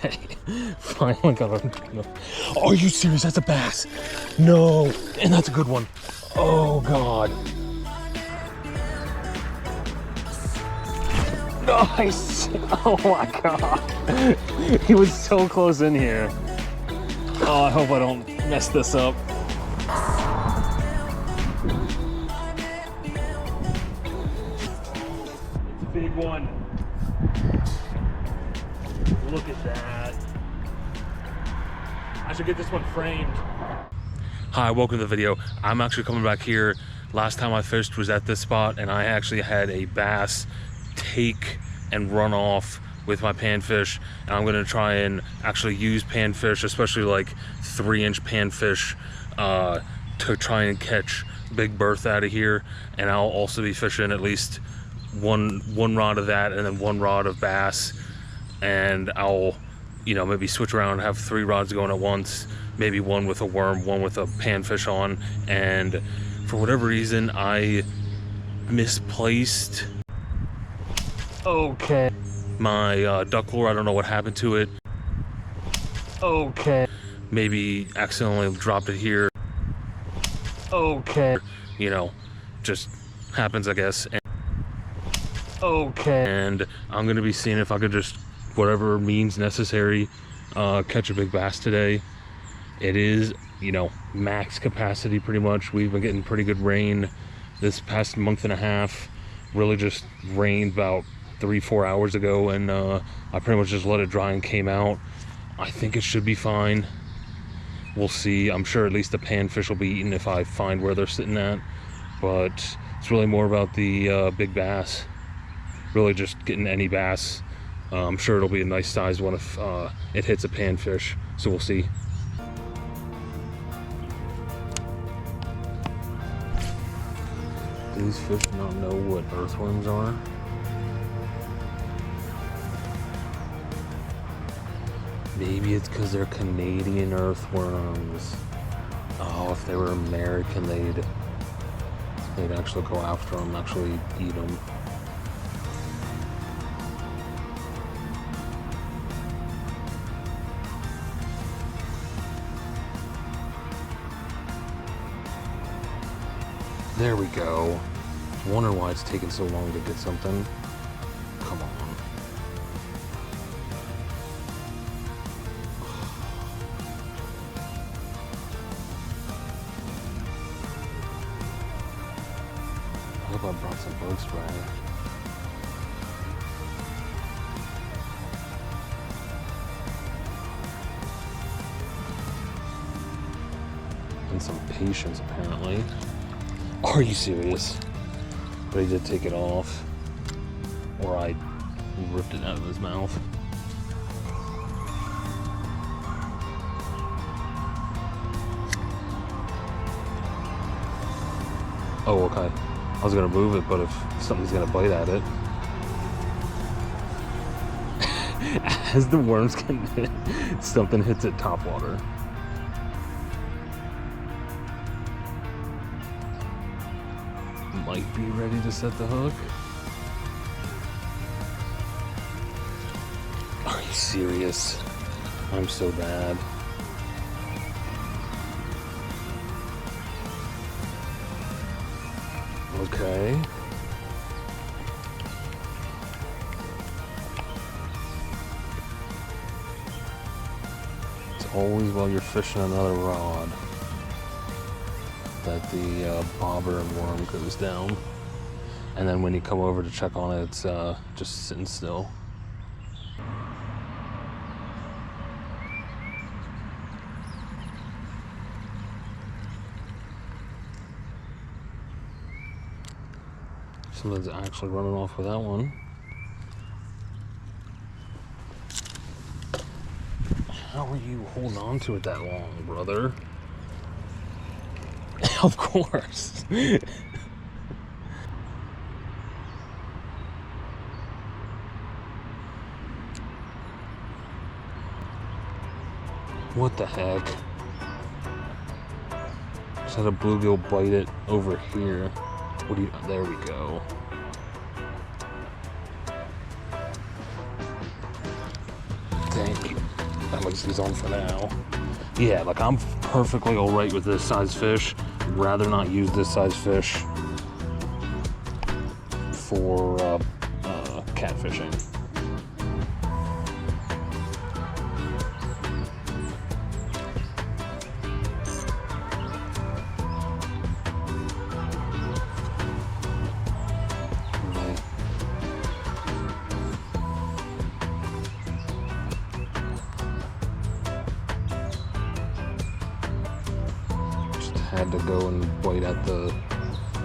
Okay, finally got a... Oh, are you serious? That's a bass. No, and that's a good one. Oh, God. Nice. Oh, my God. He was so close in here. Oh, I hope I don't mess this up. Big one. Look at that. I should get this one framed. Hi, welcome to the video. I'm actually coming back here. Last time I fished was at this spot, and I actually had a bass take and run off with my panfish, and I'm gonna try and actually use panfish, especially like 3-inch panfish, to try and catch big berth out of here. And I'll also be fishing at least one rod of that and then 1 rod of bass, and I'll, you know, maybe switch around and have 3 rods going at once, maybe 1 with a worm, 1 with a panfish on. And for whatever reason I misplaced my duck lure. I don't know what happened to it. Maybe accidentally dropped it here. You know, just happens, I guess. And I'm gonna be seeing if I could just, whatever means necessary, catch a big bass today. It is, you know, max capacity pretty much. We've been getting pretty good rain this past month and a half. Really just rained about 3-4 hours ago, and I pretty much just let it dry and came out. I think it should be fine. We'll see. I'm sure at least the panfish will be eaten if I find where they're sitting at, but it's really more about the big bass. Really just getting any bass. I'm sure it'll be a nice size one if it hits a panfish, so we'll see. These fish do not know what earthworms are. Maybe it's because they're Canadian earthworms. Oh, if they were American, they'd actually go after them, actually eat them. There we go. Wonder why it's taking so long to get something. Come on. I hope I brought some bug spray. And some patience, apparently. Are you serious? But he did take it off. Or I ripped it out of his mouth. Oh, okay. I was gonna move it, but if something's gonna bite at it. As the worms get hit, something hits it top water. Might be ready to set the hook. Are you serious? I'm so bad. Okay. It's always while you're fishing another rod that the bobber and worm goes down, and then when you come over to check on it, it's just sitting still. Something's actually running off with that one. How are you holding on to it that long, brother? Of course. What the heck? Just had a bluegill bite it over here. What do you, there we go. Thank you. least he's on for now. Yeah, like I'm perfectly all right with this size fish. I'd rather not use this size fish for catfishing. Had to go and bite at the,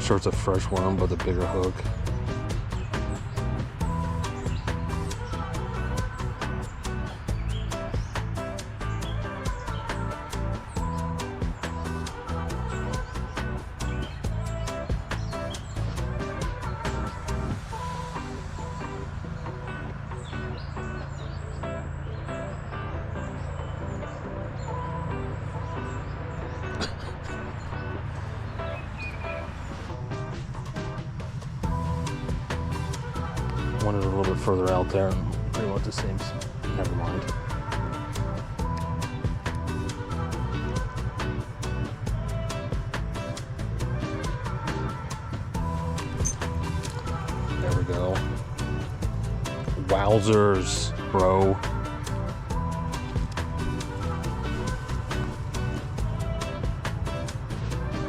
sure it's a fresh worm, but the bigger hook. Wanted a little bit further out there, and pretty much the same. Never mind. There we go. Wowzers, bro.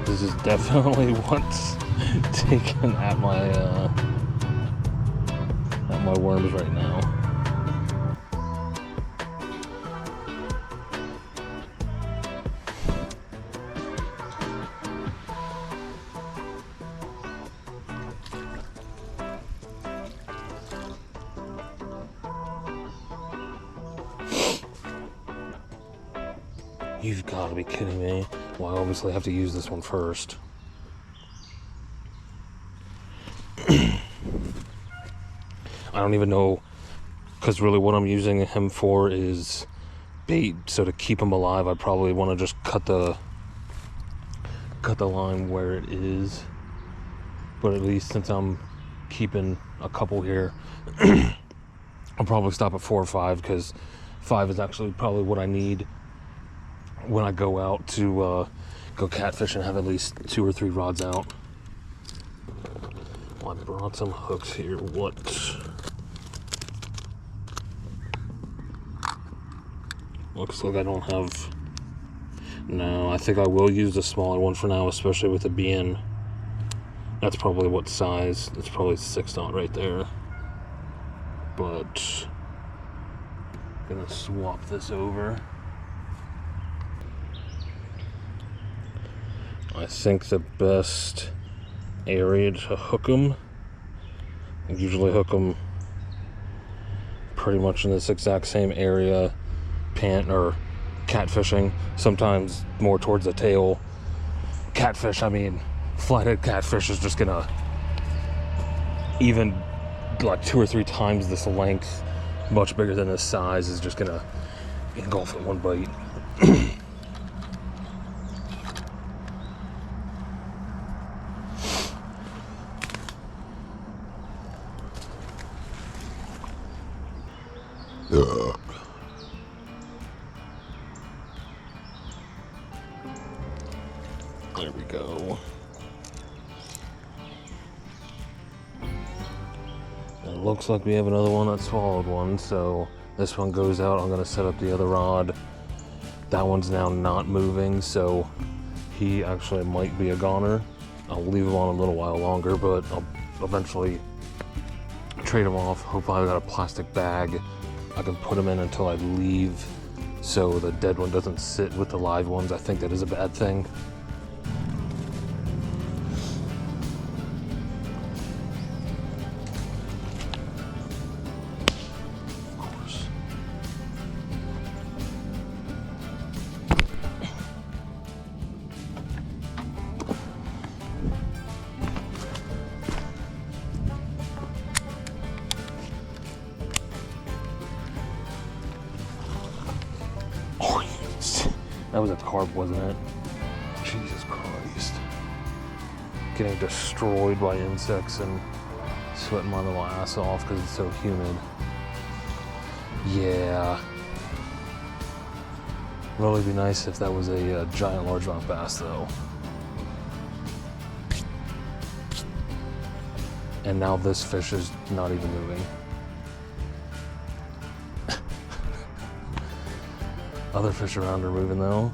This is definitely what's taken at my worms right now. You've got to be kidding me. Well, I obviously have to use this one first. I don't even know, because really what I'm using him for is bait, so to keep him alive I'd probably want to just cut the line where it is, but at least since I'm keeping a couple here, I'll probably stop at 4 or 5, because 5 is actually probably what I need when I go out to go catfish and have at least 2 or 3 rods out. Well, I brought some hooks here. What? Looks like I don't have... No, I think I will use the smaller one for now, especially with it being... That's probably what size. It's probably 6-knot right there. But... I'm gonna swap this over. I think the best area to hook them, I usually hook them pretty much in this exact same area, or catfishing, sometimes more towards the tail. Catfish, I mean, flathead catfish is just gonna, even like 2 or 3 times this length, much bigger than this size, is just gonna engulf in one bite. There we go. It looks like we have another one that swallowed one, so this one goes out. I'm gonna set up the other rod. That one's now not moving, so he actually might be a goner. I'll leave him on a little while longer, but I'll eventually trade him off. Hopefully I've got a plastic bag I can put him in until I leave, so the dead one doesn't sit with the live ones. I think that is a bad thing. That was a carp, wasn't it? Jesus Christ. Getting destroyed by insects and sweating my little ass off because it's so humid. Yeah. Really be nice if that was a giant largemouth bass though. And now this fish is not even moving. Other fish around are moving though.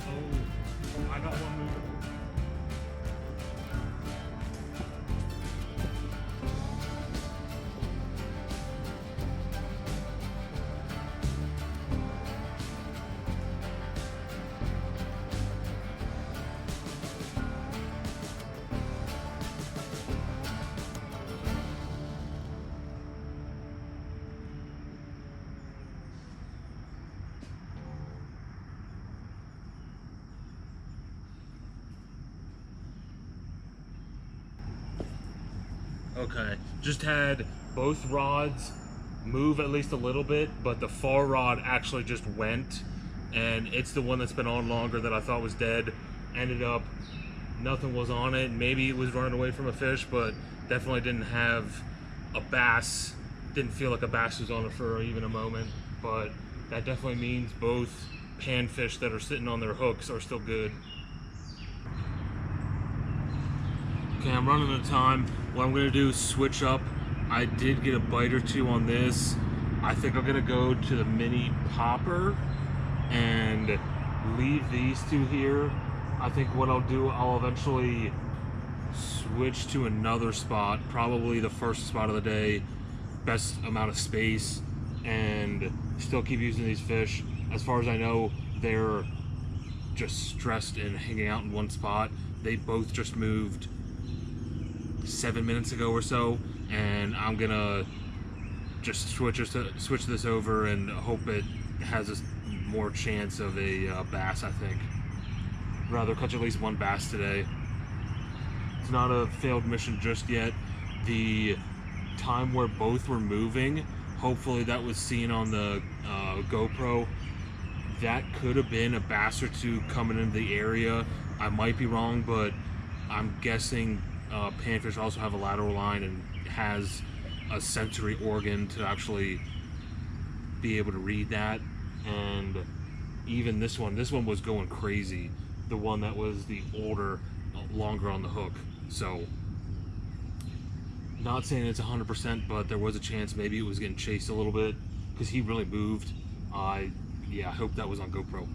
Oh, I got one moving. Okay, just had both rods move at least a little bit, but the far rod actually just went, and it's the one that's been on longer that I thought was dead. Ended up, nothing was on it. Maybe it was running away from a fish, but definitely didn't have a bass. Didn't feel like a bass was on it for even a moment, but that definitely means both panfish that are sitting on their hooks are still good. Okay, I'm running out of time. What I'm gonna do is switch up. I did get a bite or two on this. I think I'm gonna go to the mini popper and leave these two here. I think what I'll do, I'll eventually switch to another spot, probably the first spot of the day, best amount of space, and still keep using these fish. As far as I know, they're just stressed and hanging out in one spot. They both just moved 7 minutes ago or so, and I'm gonna just switch this over and hope it has a more chance of a bass. I think rather catch at least one bass today. It's not a failed mission just yet. The time where both were moving, hopefully that was seen on the GoPro. That could have been a bass or two coming into the area. I might be wrong, but I'm guessing panfish also have a lateral line and has a sensory organ to actually be able to read that. And even this one was going crazy. The one that was the older, longer on the hook. So, not saying it's 100%, but there was a chance maybe it was getting chased a little bit because he really moved. Yeah, I hope that was on GoPro.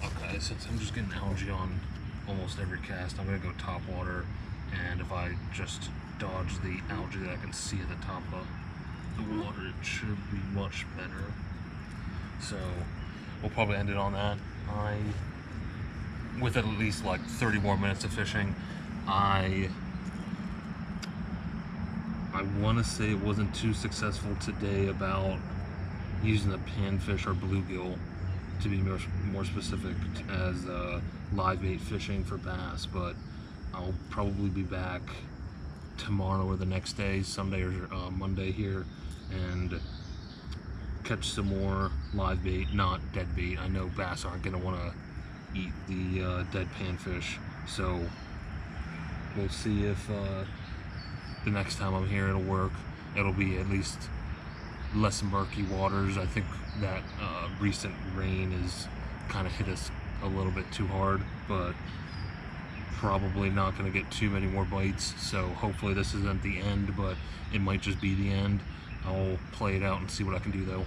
Okay, since I'm just getting algae on almost every cast, I'm gonna go top water, and if I just dodge the algae that I can see at the top of the water, it should be much better. So we'll probably end it on that. With at least like 30 more minutes of fishing, I want to say it wasn't too successful today about using the panfish or bluegill, to be more specific, as live bait fishing for bass, but I'll probably be back tomorrow or the next day, Sunday or Monday here, and catch some more live bait, not dead bait. I know bass aren't going to want to eat the dead panfish, so we'll see if the next time I'm here it'll work. It'll be at least less murky waters. I think that recent rain has kind of hit us a little bit too hard, but probably not going to get too many more bites, so hopefully this isn't the end, but it might just be the end. I'll play it out and see what I can do though.